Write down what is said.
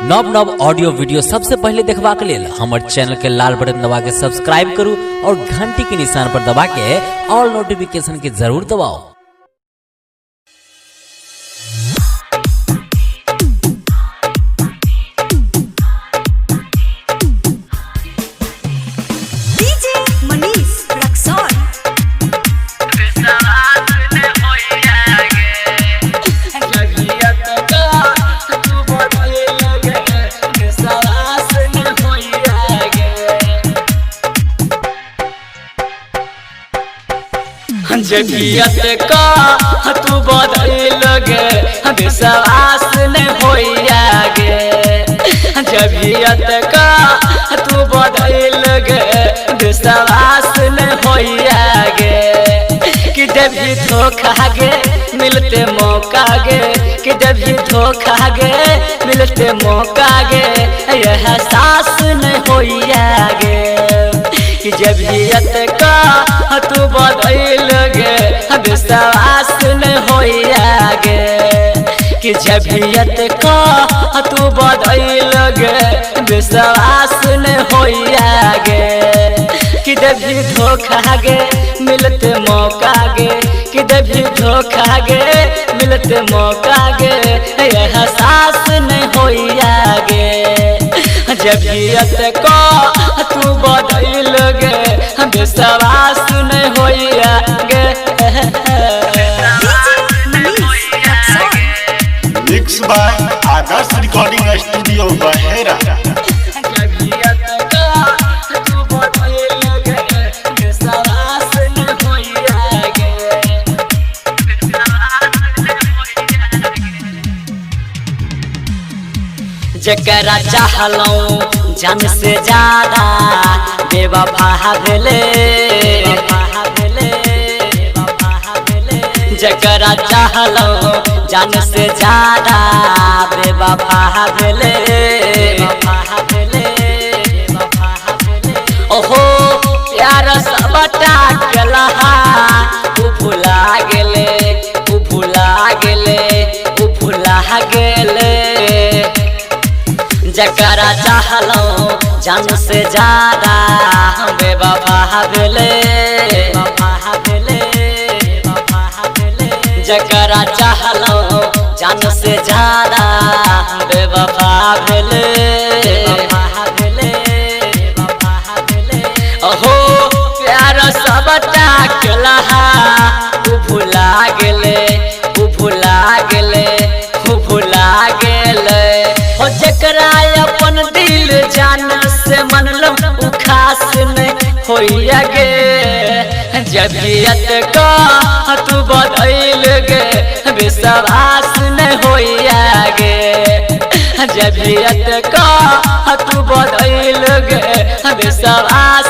नव नव audio video सबसे पहले देखबाक लेल हमर चैनल के लाल बटन दबा के सब्सक्राइब करू और घंटी के निशान पर दबा के ऑल नोटिफिकेशन के जरूर दबाओ। जगियत का तू बदल गे विश्वास नहीं होइया गे। जगियत का तू बदल गे विश्वास नहीं होइया गे। कि जब भी धोखा गे मिलते मौका गे, कि जब भी धोखा गे मिलते मौका गे, यह एहसास नहीं होइया गे। कि जबियत का तू बदल गे विश्वास नहीं होइया गे। कि जबियत का तू बदल गे विश्वास नहीं होइया गे। कि जब भी धोखा गे मिलते मौका गे, कि जब भी धोखा गे मिलते मौका गे, एहसास नहीं होइया गे। जबियत का तू बदल गे विश्वास नहीं होइया गे। Mix by Adarsh recording studio Bahera. जबियत का तू बदल गे विश्वास नहीं होइया गे। जकरा चाहलौं जान से ज्यादा बेवफा भेले। जकरा चाहलौं जान से ज्यादा बेवफा भेले। ओहो प्यार सबटा केला उ भुला गेले, उ भुला गेले, उ भुला गेले। जकरा चाहलौं जान से ज्यादा बेवफा भेले। जकरा चाहलौं जान से ज्यादा बेवफा भेले। ओहो प्यार सबटा केला उ भुला गेले, उ भुला गेले, उ भुला गेले। हो जकरा अपन दिल जान से मनलो उ खास नहीं होइया गे। जबियत का तू बदल गे विश्वास नहीं होइया गे। जबियत का तू बदल गे विश्वास